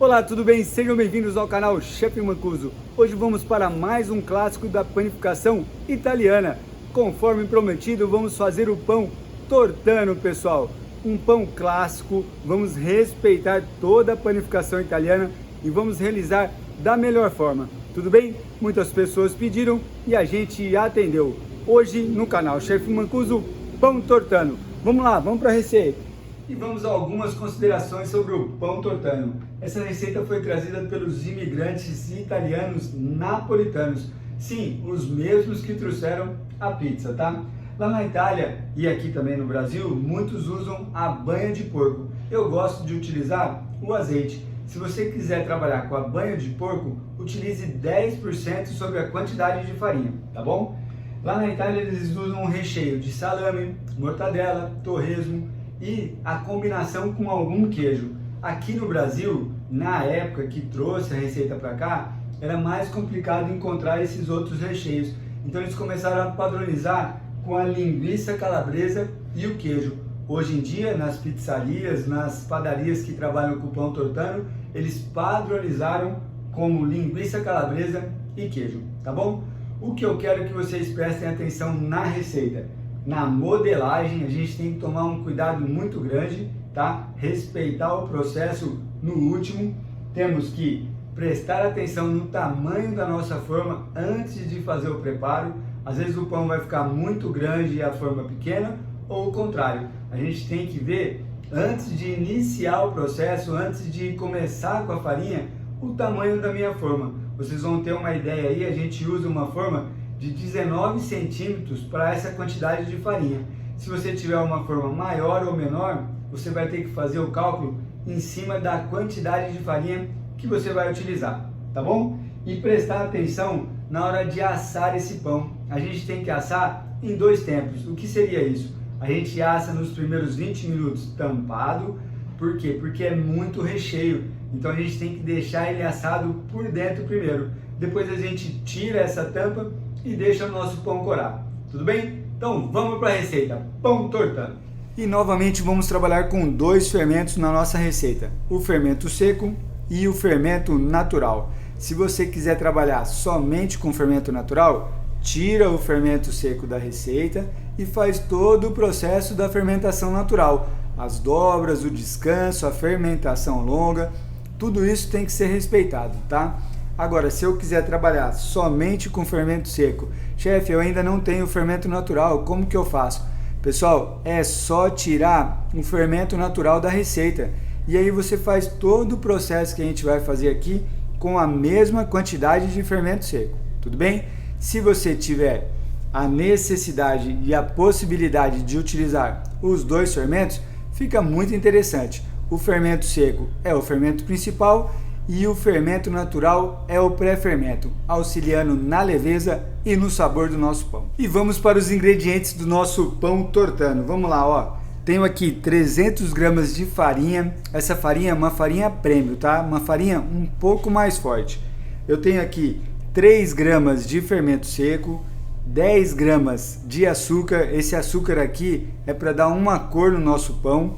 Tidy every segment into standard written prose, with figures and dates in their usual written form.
Olá, tudo bem? Sejam bem-vindos ao canal Chefe Mancuso. Hoje vamos para mais um clássico da panificação italiana. Conforme prometido, vamos fazer o pão tortano, pessoal. Um pão clássico, vamos respeitar toda a panificação italiana e vamos realizar da melhor forma. Tudo bem? Muitas pessoas pediram e a gente atendeu. Hoje no canal Chefe Mancuso, pão tortano. Vamos lá, vamos para a receita. E vamos a algumas considerações sobre o pão tortano. Essa receita foi trazida pelos imigrantes italianos napolitanos. Sim, os mesmos que trouxeram a pizza, tá? Lá na Itália e aqui também no Brasil, muitos usam a banha de porco. Eu gosto de utilizar o azeite. Se você quiser trabalhar com a banha de porco, utilize 10% sobre a quantidade de farinha, tá bom? Lá na Itália eles usam um recheio de salame, mortadela, torresmo e a combinação com algum queijo. Aqui no Brasil, na época que trouxe a receita para cá, era mais complicado encontrar esses outros recheios. Então eles começaram a padronizar com a linguiça calabresa e o queijo. Hoje em dia, nas pizzarias, nas padarias que trabalham com pão tortano, eles padronizaram como linguiça calabresa e queijo, tá bom? O que eu quero que vocês prestem atenção na receita. Na modelagem, a gente tem que tomar um cuidado muito grande, tá? Respeitar o processo no último. Temos que prestar atenção no tamanho da nossa forma antes de fazer o preparo. Às vezes o pão vai ficar muito grande e a forma pequena, ou o contrário. A gente tem que ver, antes de iniciar o processo, antes de começar com a farinha, o tamanho da minha forma. Vocês vão ter uma ideia aí, a gente usa uma forma de 19 centímetros para essa quantidade de farinha. Se você tiver uma forma maior ou menor, você vai ter que fazer o cálculo em cima da quantidade de farinha que você vai utilizar, tá bom? E prestar atenção na hora de assar esse pão. A gente tem que assar em 2 tempos. O que seria isso? A gente assa nos primeiros 20 minutos tampado. Por quê? Porque é muito recheio. Então a gente tem que deixar ele assado por dentro primeiro. Depois a gente tira essa tampa e deixa o nosso pão corar. Tudo bem? Então vamos para a receita, pão tortano. E novamente vamos trabalhar com 2 fermentos na nossa receita, o fermento seco e o fermento natural. Se você quiser trabalhar somente com fermento natural, tira o fermento seco da receita e faz todo o processo da fermentação natural. As dobras, o descanso, a fermentação longa, tudo isso tem que ser respeitado, tá? Agora, se eu quiser trabalhar somente com fermento seco, chefe, eu ainda não tenho fermento natural, como que eu faço? Pessoal, é só tirar o fermento natural da receita. E aí você faz todo o processo que a gente vai fazer aqui com a mesma quantidade de fermento seco, tudo bem? Se você tiver a necessidade e a possibilidade de utilizar os 2 fermentos, fica muito interessante. O fermento seco é o fermento principal e o fermento natural é o pré-fermento, auxiliando na leveza e no sabor do nosso pão. E vamos para os ingredientes do nosso pão tortano. Vamos lá, ó. Tenho aqui 300 gramas de farinha. Essa farinha é uma farinha premium, tá? Uma farinha um pouco mais forte. Eu tenho aqui 3 gramas de fermento seco, 10 gramas de açúcar. Esse açúcar aqui é para dar uma cor no nosso pão.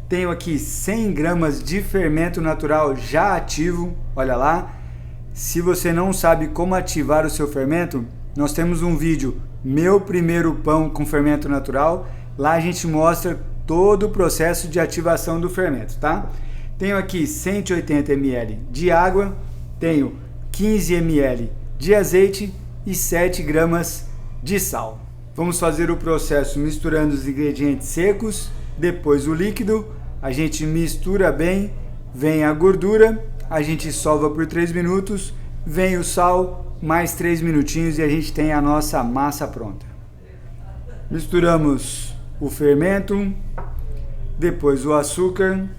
Tenho aqui 100 gramas de fermento natural já ativo, olha lá. Se você não sabe como ativar o seu fermento, nós temos um vídeo, meu primeiro pão com fermento natural. Lá a gente mostra todo o processo de ativação do fermento, tá? Tenho aqui 180 ml de água, tenho 15 ml de azeite e 7 gramas de sal. Vamos fazer o processo misturando os ingredientes secos, depois o líquido. A gente mistura bem, vem a gordura, a gente sova por 3 minutos, vem o sal, mais 3 minutinhos e a gente tem a nossa massa pronta. Misturamos o fermento, depois o açúcar,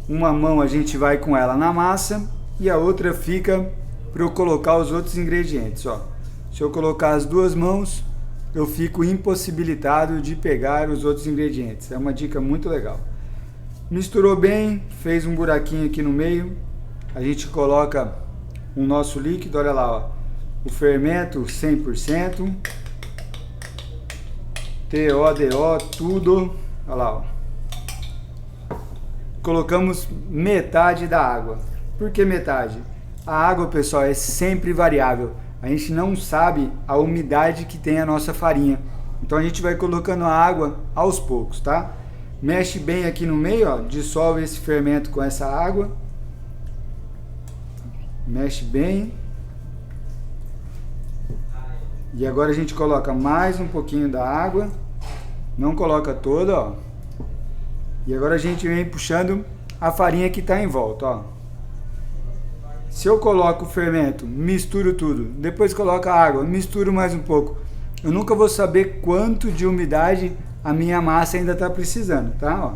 uma mão a gente vai com ela na massa e a outra fica para eu colocar os outros ingredientes, ó. Se eu colocar as 2 mãos, eu fico impossibilitado de pegar os outros ingredientes. É uma dica muito legal. Misturou bem, fez um buraquinho aqui no meio, a gente coloca o nosso líquido, olha lá, ó, o fermento 100%, TODO, tudo, olha lá, ó. colocamos metade da água. Por que metade? A água, pessoal, é sempre variável. A gente não sabe a umidade que tem a nossa farinha. Então a gente vai colocando a água aos poucos, tá? Mexe bem aqui no meio, ó, dissolve esse fermento com essa água. Mexe bem. E agora a gente coloca mais um pouquinho da água. Não coloca toda, ó. E agora a gente vem puxando a farinha que está em volta, ó. Se eu coloco o fermento, misturo tudo, depois coloco a água, misturo mais um pouco, eu nunca vou saber quanto de umidade a minha massa ainda está precisando, tá? Ó,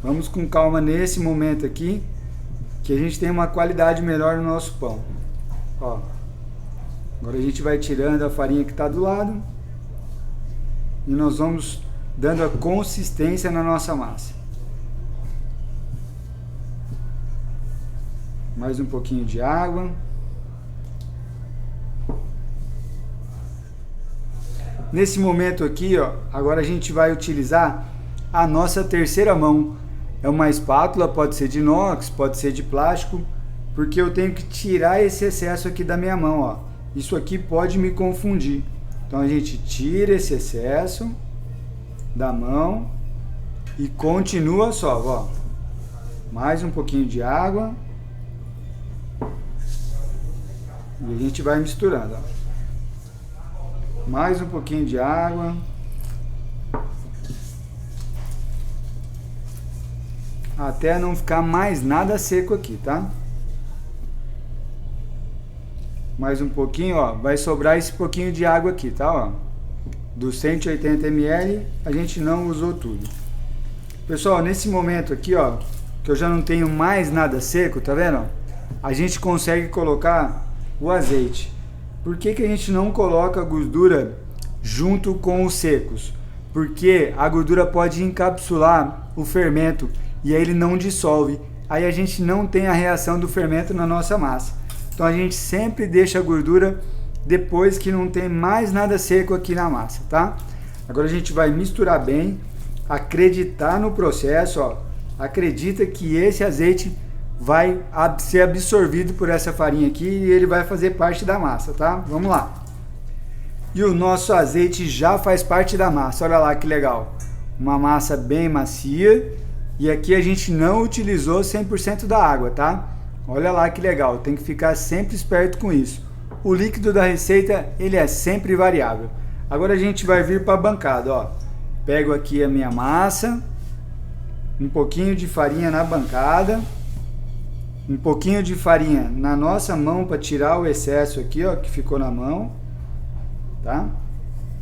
vamos com calma nesse momento aqui, que a gente tem uma qualidade melhor no nosso pão. Ó, agora a gente vai tirando a farinha que está do lado e nós vamos dando a consistência na nossa massa. Mais um pouquinho de água. Nesse momento aqui, ó, agora a gente vai utilizar a nossa terceira mão. É uma espátula, pode ser de inox, pode ser de plástico, porque eu tenho que tirar esse excesso aqui da minha mão, ó. Isso aqui pode me confundir. Então a gente tira esse excesso da mão e continua só, ó. Mais um pouquinho de água. E a gente vai misturando, ó. Mais um pouquinho de água. Até não ficar mais nada seco aqui, tá? Mais um pouquinho, ó. Vai sobrar esse pouquinho de água aqui, tá? Ó. Dos 180 ml, a gente não usou tudo. Pessoal, nesse momento aqui, ó, que eu já não tenho mais nada seco, tá vendo? A gente consegue colocar o azeite. Por que que a gente não coloca a gordura junto com os secos? Porque a gordura pode encapsular o fermento e aí ele não dissolve. Aí a gente não tem a reação do fermento na nossa massa. Então a gente sempre deixa a gordura depois que não tem mais nada seco aqui na massa, tá? Agora a gente vai misturar bem, acreditar no processo, ó. Acredita que esse azeite vai ser absorvido por essa farinha aqui e ele vai fazer parte da massa, tá? Vamos lá. E o nosso azeite já faz parte da massa, olha lá que legal. Uma massa bem macia e aqui a gente não utilizou 100% da água, tá? Olha lá que legal, tem que ficar sempre esperto com isso. O líquido da receita, ele é sempre variável. Agora a gente vai vir para a bancada, ó. Pego aqui a minha massa, um pouquinho de farinha na bancada. Um pouquinho de farinha na nossa mão para tirar o excesso aqui, ó, que ficou na mão, tá?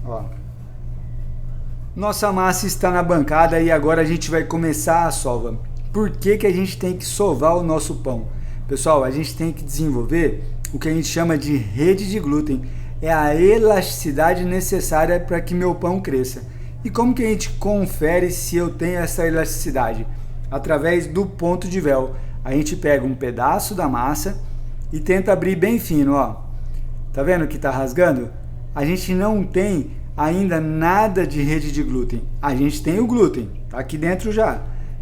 Ó. Nossa massa está na bancada e agora a gente vai começar a sova. Por que que a gente tem que sovar o nosso pão? Pessoal, a gente tem que desenvolver o que a gente chama de rede de glúten. É a elasticidade necessária para que meu pão cresça. E como que a gente confere se eu tenho essa elasticidade? Através do ponto de véu. A gente pega um pedaço da massa e tenta abrir bem fino, ó. Tá vendo que tá rasgando? A gente não tem ainda nada de rede de glúten. A gente tem o glúten, tá aqui dentro já,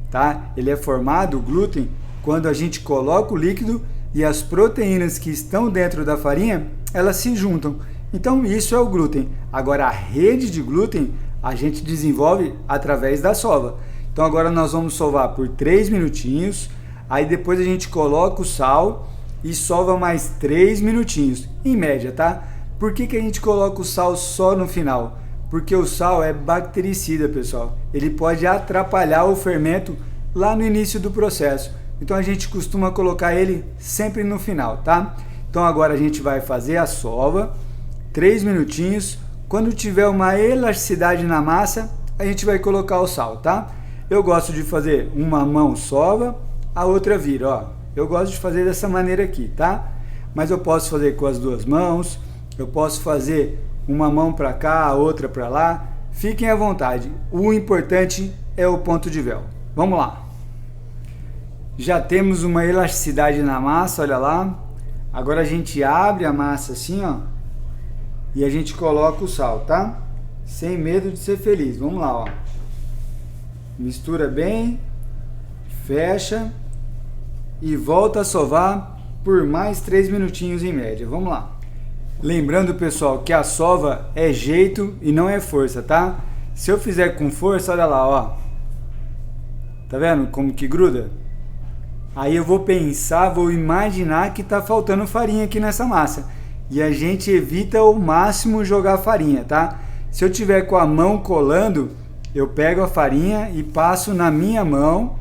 tá? Ele é formado, o glúten, quando a gente coloca o líquido e as proteínas que estão dentro da farinha, elas se juntam. Então isso é o glúten. Agora a rede de glúten a gente desenvolve através da sova. Então agora nós vamos sovar por 3 minutinhos. Aí depois a gente coloca o sal e sova mais 3 minutinhos, em média, tá? Por que que a gente coloca o sal só no final? Porque o sal é bactericida, pessoal. Ele pode atrapalhar o fermento lá no início do processo. Então a gente costuma colocar ele sempre no final, tá? Então agora a gente vai fazer a sova, 3 minutinhos. Quando tiver uma elasticidade na massa, a gente vai colocar o sal, tá? Eu gosto de fazer uma mão sova, a outra vira, ó. Eu gosto de fazer dessa maneira aqui, tá? Mas eu posso fazer com as duas mãos, eu posso fazer uma mão para cá, a outra para lá. Fiquem à vontade. O importante é o ponto de véu. Vamos lá. Já temos uma elasticidade na massa, olha lá. Agora a gente abre a massa assim, ó. E a gente coloca o sal, tá? Sem medo de ser feliz. Vamos lá, ó. Mistura bem. fecha e volta a sovar por mais 3 minutinhos em média. Vamos lá. Lembrando, pessoal, que a sova é jeito e não é força, tá? Se eu fizer com força, olha lá, ó. Tá vendo como que gruda? Aí eu vou pensar, vou imaginar que tá faltando farinha aqui nessa massa. E a gente evita ao máximo jogar farinha, tá? Se eu tiver com a mão colando, eu pego a farinha e passo na minha mão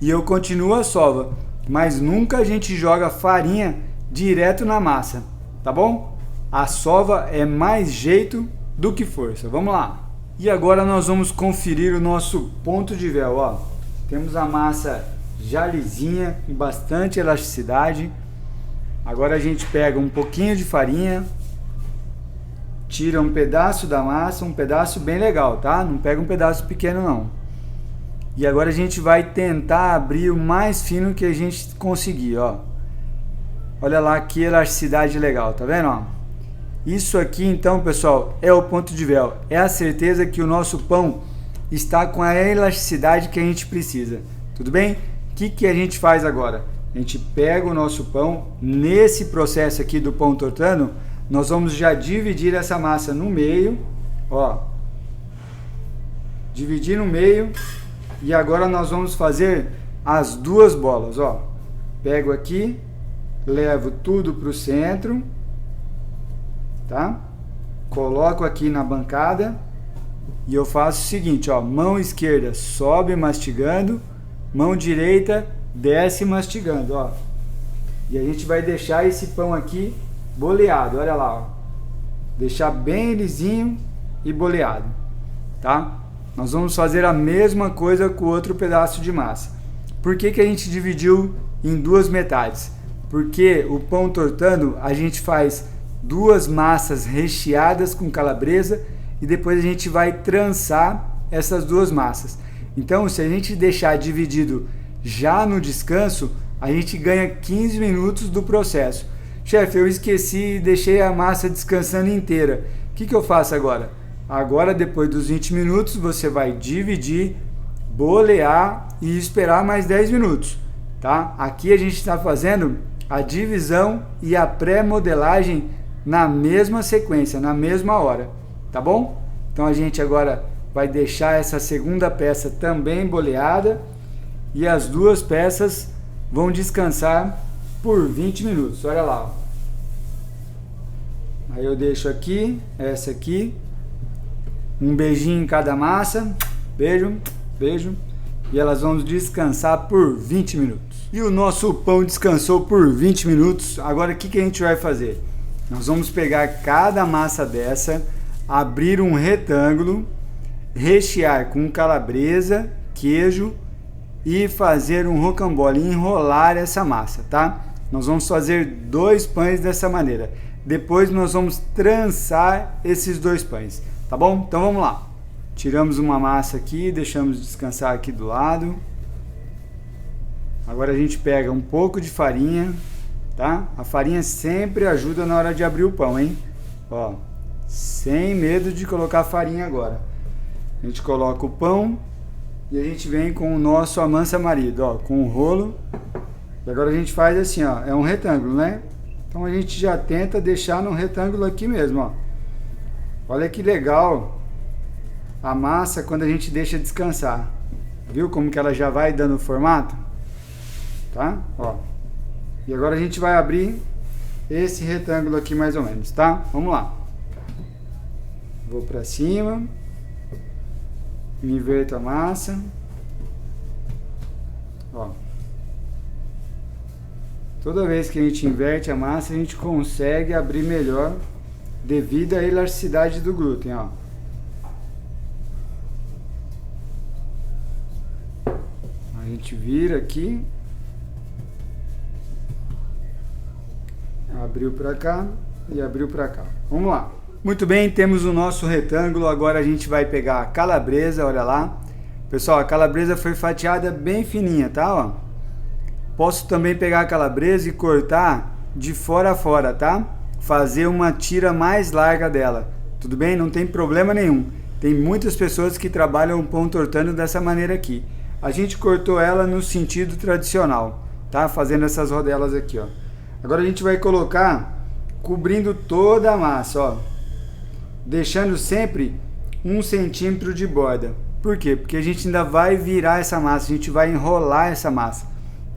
e eu continuo a sova. Mas nunca a gente joga farinha direto na massa, tá bom? A sova é mais jeito do que força. Vamos lá. E agora nós vamos conferir o nosso ponto de véu, ó. Temos a massa já lisinha, com bastante elasticidade. Agora a gente pega um pouquinho de farinha, tira um pedaço da massa, um pedaço bem legal, tá? Não pega um pedaço pequeno não. E agora a gente vai tentar abrir o mais fino que a gente conseguir, ó. Olha lá que elasticidade legal, tá vendo, ó? Isso aqui então, pessoal, é o ponto de véu. É a certeza que o nosso pão está com a elasticidade que a gente precisa. Tudo bem? O que a gente faz agora? A gente pega o nosso pão, nesse processo aqui do pão tortano, nós vamos já dividir essa massa no meio, ó. Dividir no meio e agora nós vamos fazer as duas bolas, ó. Pego aqui, levo tudo para o centro, tá? Coloco aqui na bancada e eu faço o seguinte, ó, mão esquerda sobe mastigando, mão direita desce mastigando, ó. E a gente vai deixar esse pão aqui boleado, olha lá, ó. Deixar bem lisinho e boleado, tá? Nós vamos fazer a mesma coisa com o outro pedaço de massa. Por que a gente dividiu em duas metades? Porque o pão tortano a gente faz duas massas recheadas com calabresa e depois a gente vai trançar essas duas massas. Então, se a gente deixar dividido já no descanso, a gente ganha 15 minutos do processo. Chefe, eu esqueci e deixei a massa descansando inteira. O que eu faço agora? Agora, depois dos 20 minutos, você vai dividir, bolear e esperar mais 10 minutos. Tá? Aqui a gente está fazendo a divisão e a pré-modelagem na mesma sequência, na mesma hora, tá bom? Então a gente agora vai deixar essa segunda peça também boleada e as duas peças vão descansar por 20 minutos, olha lá. Aí eu deixo aqui, essa aqui, um beijinho em cada massa, beijo, beijo, e elas vão descansar por 20 minutos. E o nosso pão descansou por 20 minutos, agora o que a gente vai fazer? Nós vamos pegar cada massa dessa, abrir um retângulo, rechear com calabresa, queijo e fazer um rocambole, enrolar essa massa, tá? Nós vamos fazer 2 pães dessa maneira. Depois nós vamos trançar esses 2 pães, tá bom? Então vamos lá. Tiramos uma massa aqui, deixamos descansar aqui do lado. Agora a gente pega um pouco de farinha, tá? A farinha sempre ajuda na hora de abrir o pão, hein? Ó, sem medo de colocar farinha agora. A gente coloca o pão e a gente vem com o nosso amansa-marido, ó, com o rolo. E agora a gente faz assim, ó, é um retângulo, né? Então a gente já tenta deixar no retângulo aqui mesmo, ó. Olha que legal a massa quando a gente deixa descansar. Viu como que ela já vai dando formato? Tá? Ó. E agora a gente vai abrir esse retângulo aqui mais ou menos, tá? Vamos lá. Vou para cima. Inverto a massa. Ó. Toda vez que a gente inverte a massa, a gente consegue abrir melhor devido à elasticidade do glúten, ó. A gente vira aqui. Abriu para cá e abriu para cá. Vamos lá. Muito bem, temos o nosso retângulo. Agora a gente vai pegar a calabresa, olha lá. Pessoal, a calabresa foi fatiada bem fininha, tá? Ó. Posso também pegar a calabresa e cortar de fora a fora, tá? Fazer uma tira mais larga dela. Tudo bem? Não tem problema nenhum. Tem muitas pessoas que trabalham o pão tortano dessa maneira aqui. a gente cortou ela no sentido tradicional, tá? Fazendo essas rodelas aqui, ó. Agora a gente vai colocar cobrindo toda a massa, ó. Deixando sempre 1 centímetro de borda. Por quê? Porque a gente ainda vai virar essa massa, a gente vai enrolar essa massa.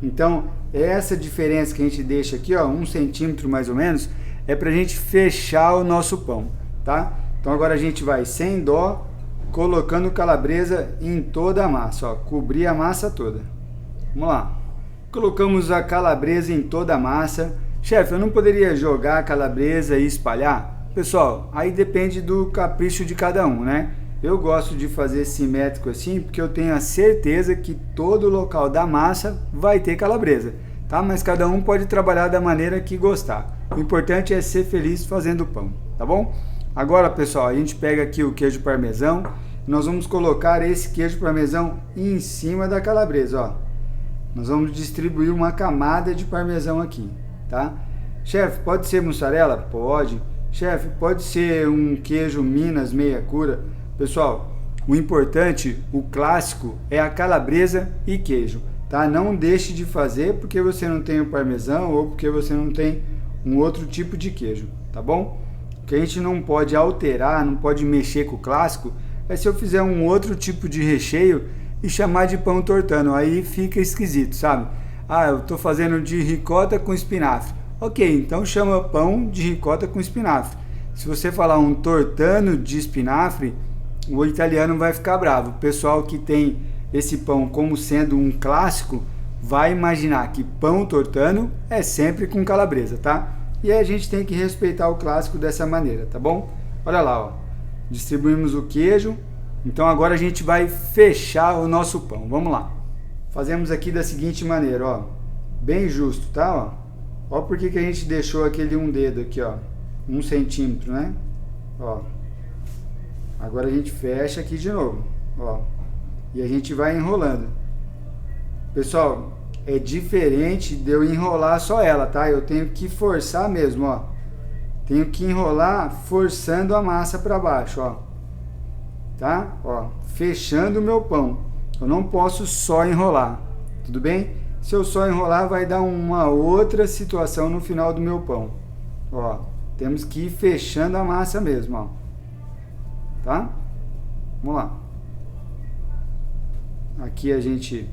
Então, essa diferença que a gente deixa aqui, ó, 1 centímetro mais ou menos, é pra gente fechar o nosso pão, tá? Então agora a gente vai sem dó, colocando calabresa em toda a massa, ó, cobrir a massa toda. Vamos lá. Colocamos a calabresa em toda a massa. Chefe, eu não poderia jogar a calabresa e espalhar? Pessoal, aí depende do capricho de cada um, né? Eu gosto de fazer simétrico assim, porque eu tenho a certeza que todo local da massa vai ter calabresa, tá? Mas cada um pode trabalhar da maneira que gostar. O importante é ser feliz fazendo pão, tá bom? Agora, pessoal, a gente pega aqui o queijo parmesão. Nós vamos colocar esse queijo parmesão em cima da calabresa, ó. Nós vamos distribuir uma camada de parmesão aqui, tá? Chefe, pode ser mussarela? Pode. Chefe, pode ser um queijo Minas meia cura? Pessoal, o importante, o clássico, é a calabresa e queijo, tá? Não deixe de fazer porque você não tem o parmesão ou porque você não tem um outro tipo de queijo, tá bom? O que a gente não pode alterar, não pode mexer com o clássico, é se eu fizer um outro tipo de recheio e chamar de pão tortano, aí fica esquisito, sabe? Ah, eu tô fazendo de ricota com espinafre. Ok, então chama pão de ricota com espinafre. Se você falar um tortano de espinafre, o italiano vai ficar bravo. O pessoal que tem esse pão como sendo um clássico vai imaginar que pão tortano é sempre com calabresa, tá? E aí a gente tem que respeitar o clássico dessa maneira, tá bom? Olha lá, ó. Distribuímos o queijo. Então agora a gente vai fechar o nosso pão. Vamos lá. Fazemos aqui da seguinte maneira, ó. Bem justo, tá? Ó, ó por que a gente deixou aquele um dedo aqui, ó. 1 centímetro, né? Ó. Agora a gente fecha aqui de novo, ó. E a gente vai enrolando. Pessoal, é diferente de eu enrolar só ela, tá? Eu tenho que forçar mesmo, ó. Tenho que enrolar forçando a massa para baixo, ó. Tá? Ó, fechando o meu pão. Eu não posso só enrolar, tudo bem? Se eu só enrolar, vai dar uma outra situação no final do meu pão. Ó, temos que ir fechando a massa mesmo, ó. Tá? Vamos lá. Aqui a gente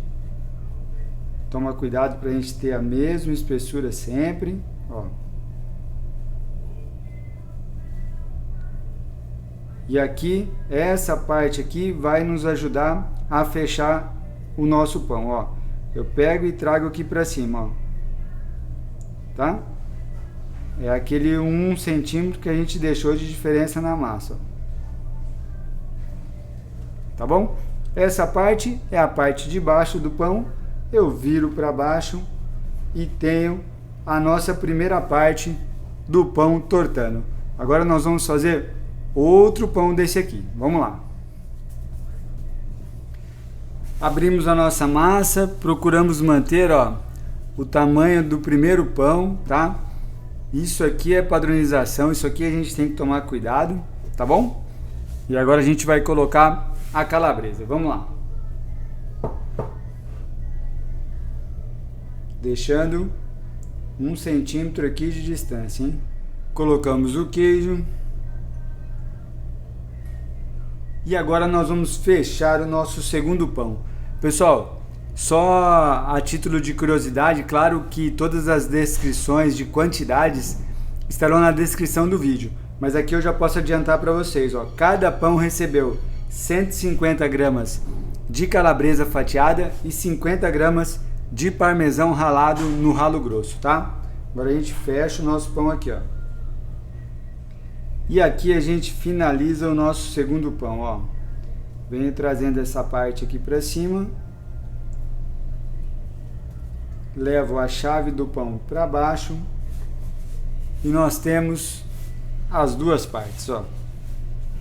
toma cuidado para a gente ter a mesma espessura sempre, ó. E aqui, essa parte aqui vai nos ajudar a fechar o nosso pão, ó. Eu pego e trago aqui para cima, ó. Tá? É aquele 1 centímetro que a gente deixou de diferença na massa, ó. Tá bom? Essa parte é a parte de baixo do pão. Eu viro para baixo e tenho a nossa primeira parte do pão tortano. Agora nós vamos fazer outro pão desse aqui. Vamos lá. Abrimos a nossa massa, procuramos manter, ó, o tamanho do primeiro pão, tá? Isso aqui é padronização, isso aqui a gente tem que tomar cuidado, tá bom? E agora a gente vai colocar a calabresa. Vamos lá. Deixando 1 centímetro aqui de distância, hein? Colocamos o queijo. E agora nós vamos fechar o nosso segundo pão. Pessoal, só a título de curiosidade, claro que todas as descrições de quantidades estarão na descrição do vídeo. Mas aqui eu já posso adiantar para vocês, ó. Cada pão recebeu 150 gramas de calabresa fatiada e 50 gramas de parmesão ralado no ralo grosso, tá? Agora a gente fecha o nosso pão aqui, ó. E aqui a gente finaliza o nosso segundo pão, ó. Venho trazendo essa parte aqui para cima. Levo a chave do pão para baixo. E nós temos as duas partes, ó.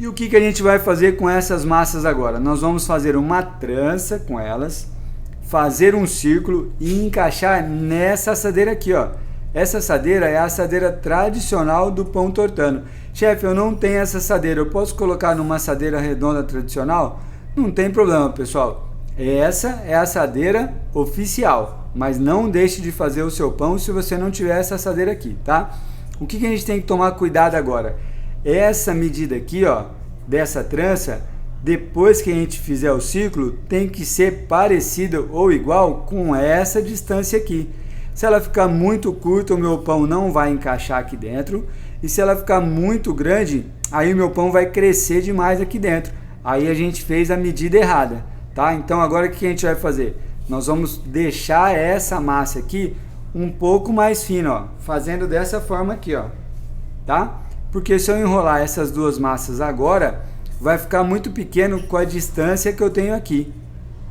E o que a gente vai fazer com essas massas agora? Nós vamos fazer uma trança com elas, fazer um círculo e encaixar nessa assadeira aqui, ó. Essa assadeira é a assadeira tradicional do pão tortano. Chefe, eu não tenho essa assadeira, eu posso colocar numa assadeira redonda tradicional? Não tem problema, pessoal. Essa é a assadeira oficial, mas não deixe de fazer o seu pão se você não tiver essa assadeira aqui, tá? O que a gente tem que tomar cuidado agora? Essa medida aqui, ó, dessa trança, depois que a gente fizer o ciclo, tem que ser parecida ou igual com essa distância aqui. Se ela ficar muito curta, o meu pão não vai encaixar aqui dentro. E se ela ficar muito grande, aí o meu pão vai crescer demais aqui dentro. Aí a gente fez a medida errada, tá? Então agora o que a gente vai fazer? Nós vamos deixar essa massa aqui um pouco mais fina, ó, fazendo dessa forma aqui, ó, tá? Porque se eu enrolar essas duas massas agora, vai ficar muito pequeno com a distância que eu tenho aqui,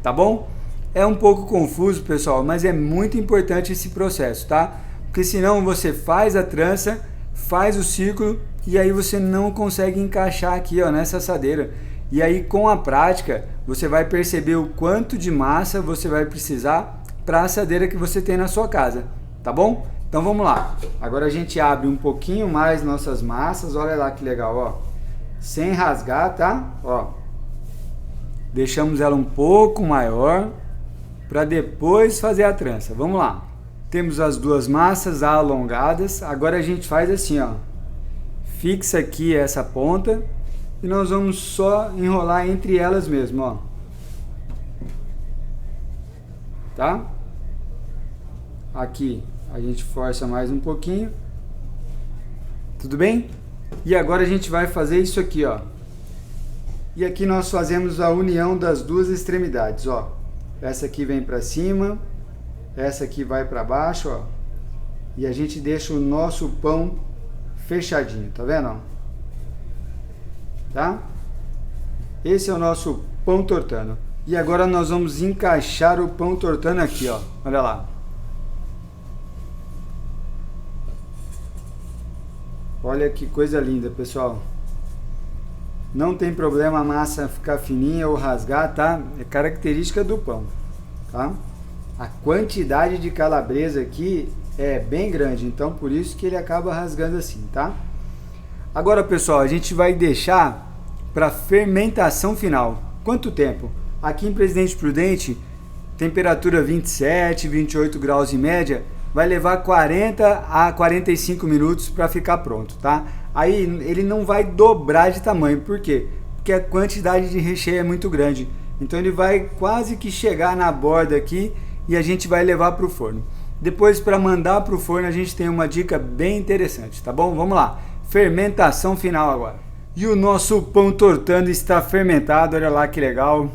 tá bom? É um pouco confuso, pessoal, mas é muito importante esse processo, tá? Porque senão você faz a trança, faz o círculo e aí você não consegue encaixar aqui, ó, nessa assadeira. E aí com a prática, você vai perceber o quanto de massa você vai precisar para a assadeira que você tem na sua casa, tá bom? Então vamos lá. Agora a gente abre um pouquinho mais nossas massas, olha lá que legal, ó. Sem rasgar, tá? Ó. Deixamos ela um pouco maior para depois fazer a trança. Vamos lá. Temos as duas massas alongadas. Agora a gente faz assim, ó. Fixa aqui essa ponta e nós vamos só enrolar entre elas mesmo, ó. Tá? Aqui a gente força mais um pouquinho. Tudo bem? E agora a gente vai fazer isso aqui, ó. E aqui nós fazemos a união das duas extremidades, ó. Essa aqui vem para cima, essa aqui vai para baixo, ó. E a gente deixa o nosso pão fechadinho, tá vendo, ó? Tá? Esse é o nosso pão tortano. E agora nós vamos encaixar o pão tortano aqui, ó. Olha lá. Olha que coisa linda, pessoal. Não tem problema a massa ficar fininha ou rasgar, tá? É característica do pão, tá? A quantidade de calabresa aqui é bem grande, então por isso que ele acaba rasgando assim, tá? Agora, pessoal, a gente vai deixar para fermentação final. Quanto tempo? Aqui em Presidente Prudente, temperatura 27, 28 graus em média, vai levar 40 a 45 minutos para ficar pronto, tá? Aí ele não vai dobrar de tamanho, por quê? Porque a quantidade de recheio é muito grande. Então ele vai quase que chegar na borda aqui e a gente vai levar para o forno. Depois, para mandar para o forno, a gente tem uma dica bem interessante, tá bom? Vamos lá, fermentação final agora. E o nosso pão tortano está fermentado, olha lá que legal.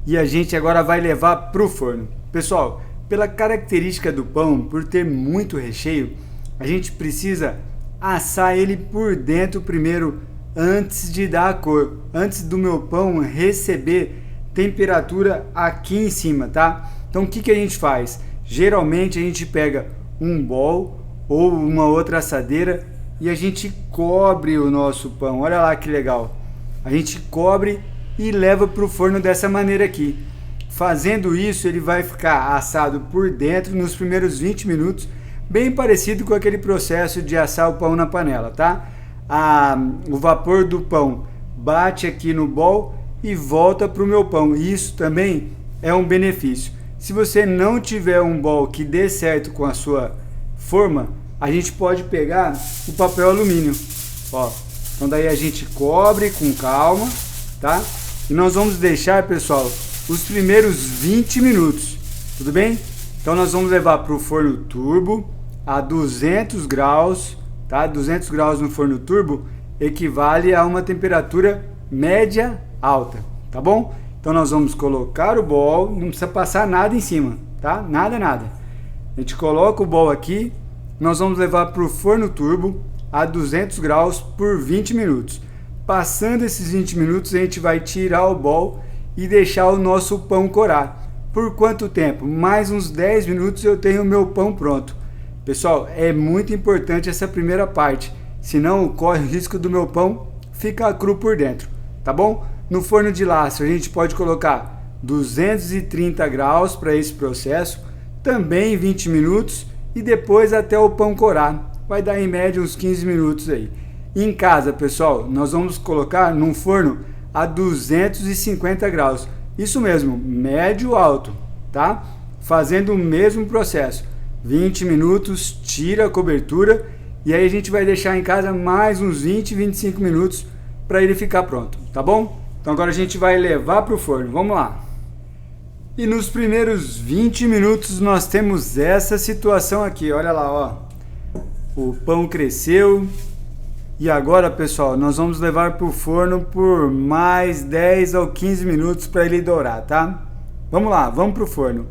E a gente agora vai levar para o forno. Pessoal, pela característica do pão, por ter muito recheio, a gente precisa assar ele por dentro primeiro, antes de dar a cor, antes do meu pão receber temperatura aqui em cima, tá? Então o que a gente faz? Geralmente a gente pega um bol ou uma outra assadeira e a gente cobre o nosso pão, olha lá que legal. A gente cobre e leva para o forno dessa maneira aqui. Fazendo isso, ele vai ficar assado por dentro nos primeiros 20 minutos, bem parecido com aquele processo de assar o pão na panela, tá? O vapor do pão bate aqui no bol e volta para o meu pão. Isso também é um benefício. Se você não tiver um bol que dê certo com a sua forma, a gente pode pegar o papel alumínio, ó. Então daí a gente cobre com calma, tá? E nós vamos deixar, pessoal, os primeiros 20 minutos, tudo bem? Então nós vamos levar para o forno turbo a 200 graus, tá? 200 graus no forno turbo equivale a uma temperatura média alta, tá bom? Então nós vamos colocar o bol, não precisa passar nada em cima, tá? Nada, nada. A gente coloca o bol aqui, nós vamos levar para o forno turbo a 200 graus por 20 minutos. Passando esses 20 minutos, a gente vai tirar o bol e deixar o nosso pão corar. Por quanto tempo? Mais uns 10 minutos eu tenho o meu pão pronto. Pessoal, é muito importante essa primeira parte, senão corre o risco do meu pão ficar cru por dentro, tá bom? No forno de laço a gente pode colocar 230 graus para esse processo, também 20 minutos e depois até o pão corar. Vai dar em média uns 15 minutos aí. Em casa, pessoal, nós vamos colocar num forno a 250 graus, Isso mesmo, médio alto, tá? Fazendo o mesmo processo. 20 minutos, tira a cobertura e aí a gente vai deixar em casa mais uns 20, 25 minutos para ele ficar pronto, tá bom? Então agora a gente vai levar para o forno, vamos lá. E nos primeiros 20 minutos nós temos essa situação aqui, olha lá, ó. O pão cresceu. E agora, pessoal, nós vamos levar para o forno por mais 10 ou 15 minutos para ele dourar, tá? Vamos lá, vamos para o forno.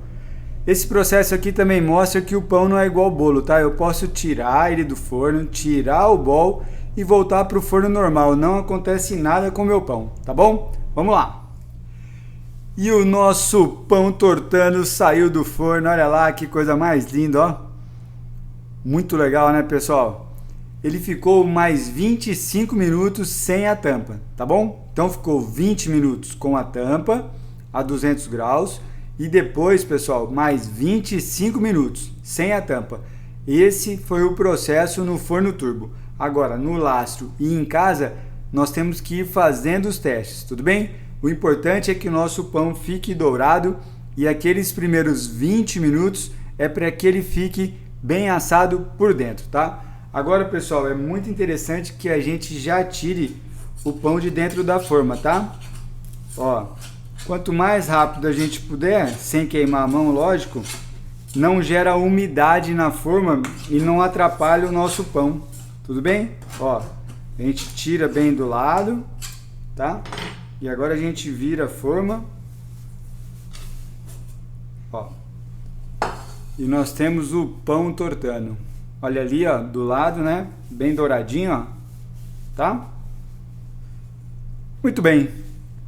Esse processo aqui também mostra que o pão não é igual ao bolo, tá? Eu posso tirar ele do forno, tirar o bol e voltar para o forno normal. Não acontece nada com o meu pão, tá bom? Vamos lá. E o nosso pão tortano saiu do forno, olha lá que coisa mais linda, ó. Muito legal, né, pessoal? Ele ficou mais 25 minutos sem a tampa, tá bom? Então ficou 20 minutos com a tampa a 200 graus e depois, pessoal, mais 25 minutos sem a tampa. Esse foi o processo no forno turbo. Agora, no lastro e em casa, nós temos que ir fazendo os testes, tudo bem? O importante é que o nosso pão fique dourado e aqueles primeiros 20 minutos é para que ele fique bem assado por dentro, tá? Agora, pessoal, é muito interessante que a gente já tire o pão de dentro da forma, tá? Ó, quanto mais rápido a gente puder, sem queimar a mão, lógico, não gera umidade na forma e não atrapalha o nosso pão, tudo bem? Ó, a gente tira bem do lado, tá? E agora a gente vira a forma. Ó, e nós temos o pão tortano. Olha ali, ó, do lado, né? Bem douradinho, ó. Tá? Muito bem.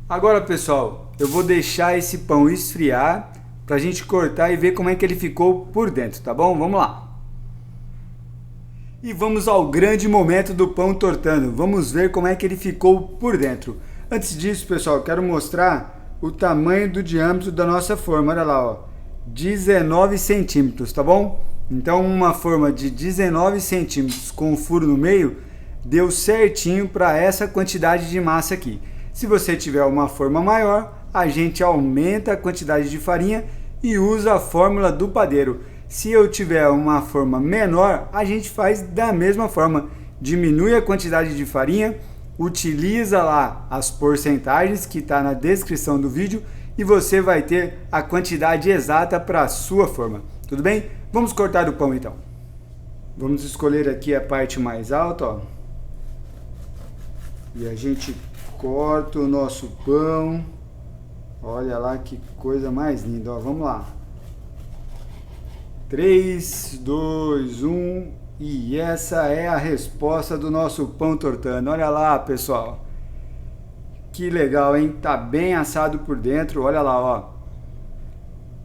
Agora, pessoal, eu vou deixar esse pão esfriar pra gente cortar e ver como é que ele ficou por dentro, tá bom? Vamos lá. E vamos ao grande momento do pão tortano. Vamos ver como é que ele ficou por dentro. Antes disso, pessoal, eu quero mostrar o tamanho do diâmetro da nossa forma. Olha lá, ó. 19 centímetros, tá bom? Então uma forma de 19 centímetros com um furo no meio deu certinho para essa quantidade de massa aqui. Se você tiver uma forma maior, a gente aumenta a quantidade de farinha e usa a fórmula do padeiro. Se eu tiver uma forma menor, a gente faz da mesma forma. Diminui a quantidade de farinha, utiliza lá as porcentagens que está na descrição do vídeo e você vai ter a quantidade exata para a sua forma. Tudo bem? Vamos cortar o pão então. Vamos escolher aqui a parte mais alta, ó. E a gente corta o nosso pão. Olha lá que coisa mais linda, ó. Vamos lá. 3, 2, 1. E essa é a resposta do nosso pão tortano. Olha lá, pessoal. Que legal, hein? Tá bem assado por dentro. Olha lá, ó.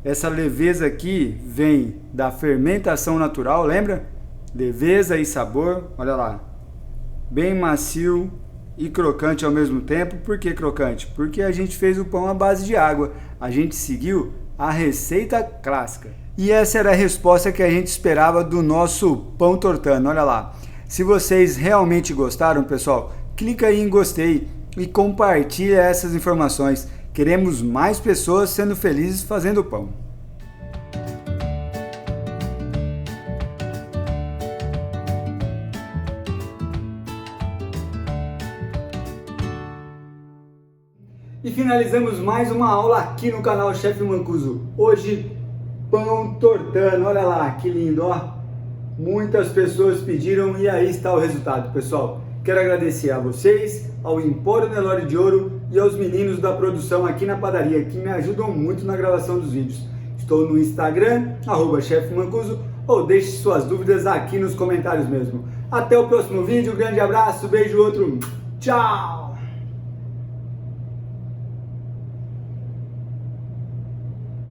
Essa leveza aqui vem da fermentação natural, lembra? Leveza e sabor, olha lá. Bem macio e crocante ao mesmo tempo. Por que crocante? Porque a gente fez o pão à base de água. A gente seguiu a receita clássica. E essa era a resposta que a gente esperava do nosso pão tortano, olha lá. Se vocês realmente gostaram, pessoal, clica aí em gostei e compartilha essas informações. Queremos mais pessoas sendo felizes fazendo pão. E finalizamos mais uma aula aqui no canal Chefe Mancuso. Hoje, pão tortano. Olha lá, que lindo, ó. Muitas pessoas pediram e aí está o resultado, pessoal. Quero agradecer a vocês, ao Empório Nelore de Ouro e aos meninos da produção aqui na padaria, que me ajudam muito na gravação dos vídeos. Estou no Instagram, @chefmancuso, ou deixe suas dúvidas aqui nos comentários mesmo. Até o próximo vídeo, grande abraço, beijo, outro, tchau!